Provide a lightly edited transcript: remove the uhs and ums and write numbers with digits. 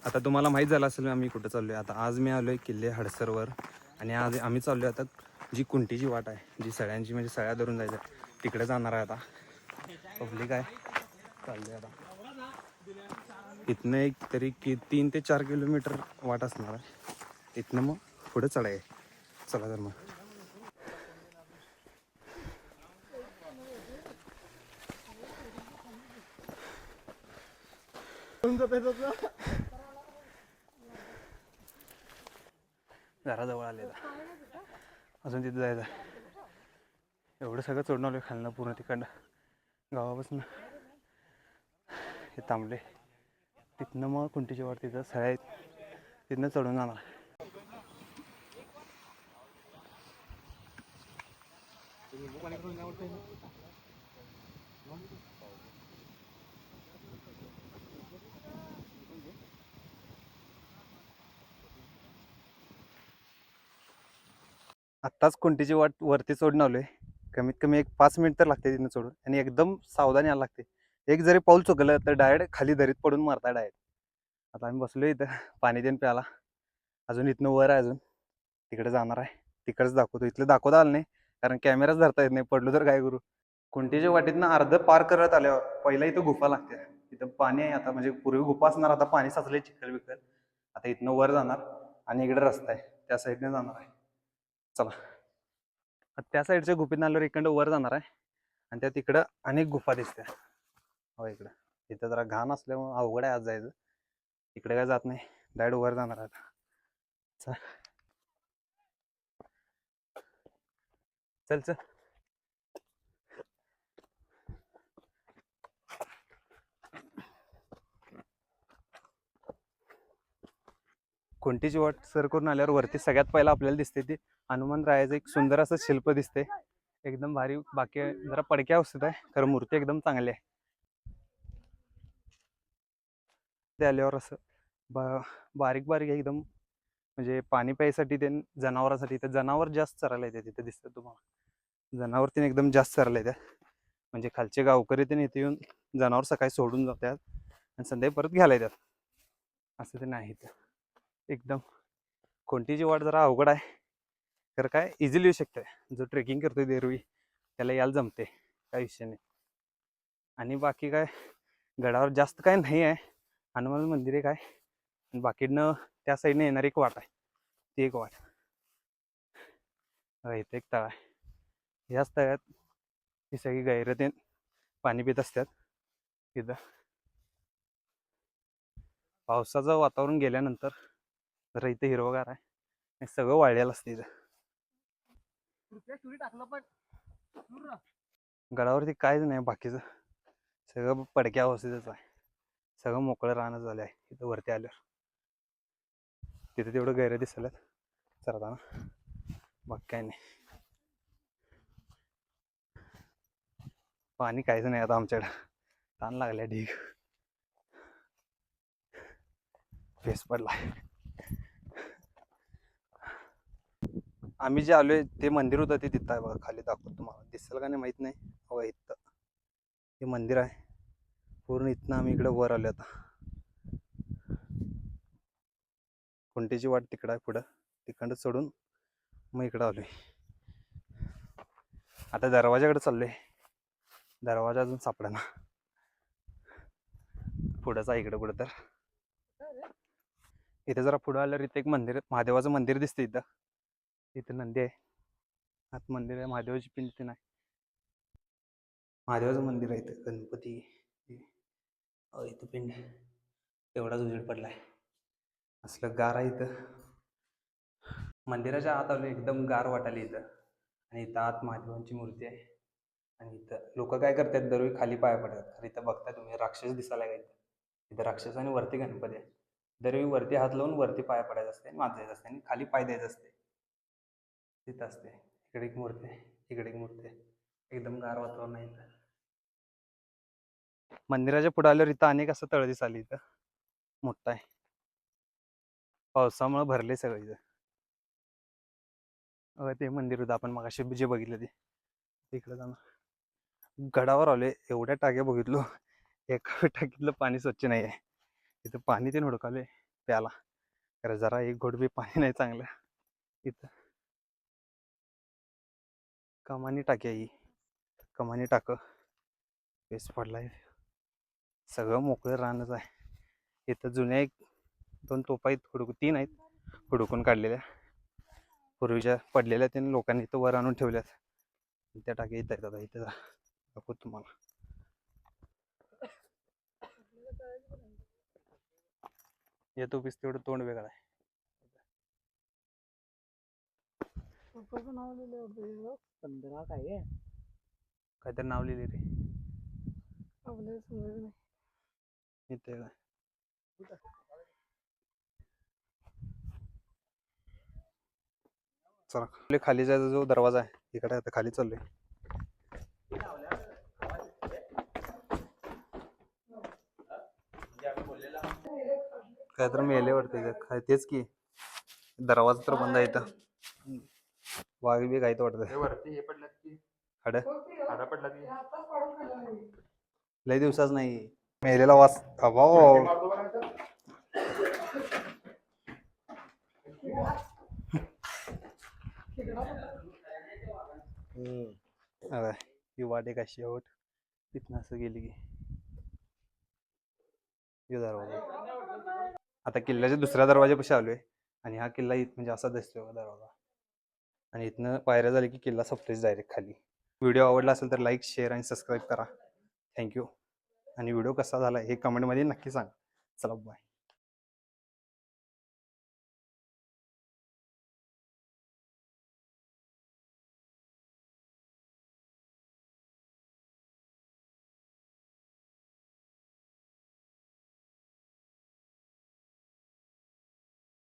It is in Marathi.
आता तुम्हाला माहीत झालं असेल आम्ही कुठं चाललोय. आता आज मी आलोय किल्ले हडसरवर आणि आज आम्ही चाललोय आता जी कुंटीची वाट आहे, जी सळ्यांची म्हणजे सळ्या धरून जायचं तिकडे जाणार आहे. आता पब्लिक आहे, चाललोय आता. इथनं एक तरी 3 ते 4 किलोमीटर वाट असणार आहे. इथनं मग पुढे चढाय. चला तर मग. जरा जवळ आले, अजून तिथे जायचं. एवढं सगळं चढून आलोय खालनं पूर्ण तिकडनं गावापासून हे थांबले. तिथनं मग कुंटीची वाट तिथं सळ्या आहेत, तिथनं चढून जाणार. आत्ताच कुंटीची वाट वरती चढून आलोय. कमीत कमी एक 5 मिनिट तर लागते तिथनं चढून आणि एकदम सावधानी यायला लागते. एक जरी पाऊल चुकलं तर डायरेक्ट खाली दरीत पडून मारता डायरेक्ट. आता आम्ही बसलो इथं पाणी देऊन प्याला. अजून इथनं वर आहे, अजून तिकडे जाणार आहे. तिकडच दाखवतो, इथलं दाखवता आलं नाही कारण कॅमेराच धरता येत नाही. पडलो तर काय करू. कुंटीच्या वाटेतनं अर्ध पार करत आल्यावर पहिला इथं गुफा लागते. इथं पाणी आहे आता, म्हणजे पूर्वी गुफा असणार, आता पाणी साचलंय चिखल बिखल. आता इथनं वर जाणार आणि इकडे रस्ता आहे, त्या साईडने जाणार आहे. चला, त्या साईडच्या गुफेत आल्यावर इकडं वर जाणार आहे आणि त्या तिकडं अनेक गुफा दिसत्या. हो इकडं. इथं जरा घाण असल्यामुळे अवघड आहे आज जायचं. इकडे काय जात नाही, डायरेक्ट वर जाणार आहे आता. चल चल. कुंटीची वाट सर करून आल्यावर वरती सगळ्यात पहिला आपल्याला दिसते ती हनुमंतरायाचं एक सुंदर असं शिल्प दिसते, एकदम भारी. बाकी जरा पडक्या अवस्थेत आहे, खरं मूर्ती एकदम चांगली आहे. ते आल्यावर असं बारीक बारीक एकदम, म्हणजे पाणी प्यायसाठी ते जनावरांसाठी. ते जनावर जास्त चरायला येते तिथे दिसतं तुम्हाला. जनावर ते एकदम जास्त चरायला येतात, म्हणजे खालचे गावकरी ते इथे येऊन जनावर सकाळी सोडून जातात आणि संध्याकाळी परत घ्यायला येतात. असं ते नाही इथं. एकदम कुंटीची वाट जरा अवघड आहे, तर काय इझिली येऊ शकते. जो ट्रेकिंग करतोय देरवी त्याला यायला जमते, काय विषय नाही. आणि बाकी काय गडावर जास्त काय नाही आहे. हनुमान मंदिर एक आहे, बाकीनं त्या साईडने येणारी एक वाट आहे, ती एक वाट. इथे एक तळ आहे, ह्याच तळ्यात ही सगळी गैरते पाणी पित असतात. तिथं पावसाचं वातावरण गेल्यानंतर जरा इथे हिरवगार आहे, सगळं वाळलेलं असतं इथं. गडावरती काहीच नाही बाकीचं, सगळं पडक्या अवस्थेतच आहे. सगळं मोकळं राहणं झालं आहे इथं वरती आल्यावर. तिथे तेवढं गैर दिसलं चरताना, बाकी काय नाही. पाणी काहीच नाही आता आमच्याकडं, ताण लागल्या ढीग, फेस पडलाय. आम्ही जे आलोय ते मंदिर होतं ते तिथं आहे बघा, खाली दाखवतो तुम्हाला. दिसेल का नाही माहित नाही. हो इथं हे मंदिर आहे पूर्ण. इथनं आम्ही इकडे वर आलो. आता कुंटीची वाट तिकडं आहे पुढं, तिकडं चढून मग इकडं आलोय. आता दरवाजाकडे चाललोय, दरवाजा अजून सापडा ना. पुढंच आहे इकडं कुठं तर. इथे जरा पुढं आल्यावर इथे एक मंदिर, महादेवाचं मंदिर दिसतं इथं. इथं नंदी आहे, आत मंदिर आहे, महादेवाची पिंड ते नाही. महादेवाचं मंदिर आहे इथं, गणपती इथं पिंड. एवढाच उजेड पडलाय, असलं गार आहे इथं. मंदिराच्या आत आलो, एकदम गार वाटायला इथं. आणि इथं आत महादेवांची मूर्ती आहे. आणि इथं लोक काय करतात, दरवेळी खाली पाया पडतात. तर इथं बघता तुम्ही राक्षस दिसायला का इथं राक्षस आणि वरती गणपती आहे. दरवेळी वरती हात लावून वरती पाया पडायचं असते, वाजायचं असते आणि खाली पाय द्यायचं असते. तिथं असते. इकडे एक मूर्ती आहे, इकडे एक मूर्ती आहे. एकदम गार वातावरण आहे इथं. मंदिराच्या पुढे आल्यावर इथं अनेक असं तळ दिसाली, इथं मोठा आहे. पावसामुळे भरले सगळं इथं. ते मंदिर होतं आपण मगाशी जे बघितलं ते. इकडे जाणार. गडावर आलोय, एवढ्या टाक्या बघितलो, एका टाकीतलं पाणी स्वच्छ नाही आहे. इथं पाणी ते हुडकालोय प्याला, कारण जरा एक घोट बी पाणी नाही चांगलं. इथं कमानी टाकी आहे ही, कमानी टाक पेस पडलाय. सगळं मोकळं रानच आहे. इथं जुन्या एक 2 तोफा आहेत, तीन आहेत हुडकून काढलेल्या, पूर्वीच्या पडलेल्या त्यांनी लोकांनी इथं वर आणून ठेवल्यात. त्या टाकी इथं आहेत. आता इथं दाखवतो तुम्हाला. या तोफीस तेवढं तोंड वेगळं आहे. नाव लिहिलं 15 काय काहीतरी नाव लिहिले रे आपल्याला समजत नाही. इथे काय. चला आपले खाली जायचा जो दरवाजा आहे इकडे आता खाली चाललोय. काय तर मेले वाटते काय, तेच की दरवाजा तर बंद आहे इथं. वाघ बी काय वाटत वरती हे पडल्यात की हाड हाडा पडल्यात की लय दिवसाच नाही मेलेला वास अभाव. मारतो बघा अरे ही वाट एक अशी शेवट तिथनं असं गेली की दरवाजा. आता किल्ल्याच्या दुसऱ्या दरवाजापाशी आलोय आणि हा किल्ला म्हणजे असा दिसतोय बघा दरवाजा, आणि इथनं पायऱ्या झाली की किल्ला संपतोच डायरेक्ट खाली. व्हिडिओ आवडला असेल तर लाईक शेअर आणि सबस्क्राईब करा. थँक्यू. आणि व्हिडिओ कसा झाला हे कमेंटमध्ये नक्की सांगा. चला बाय.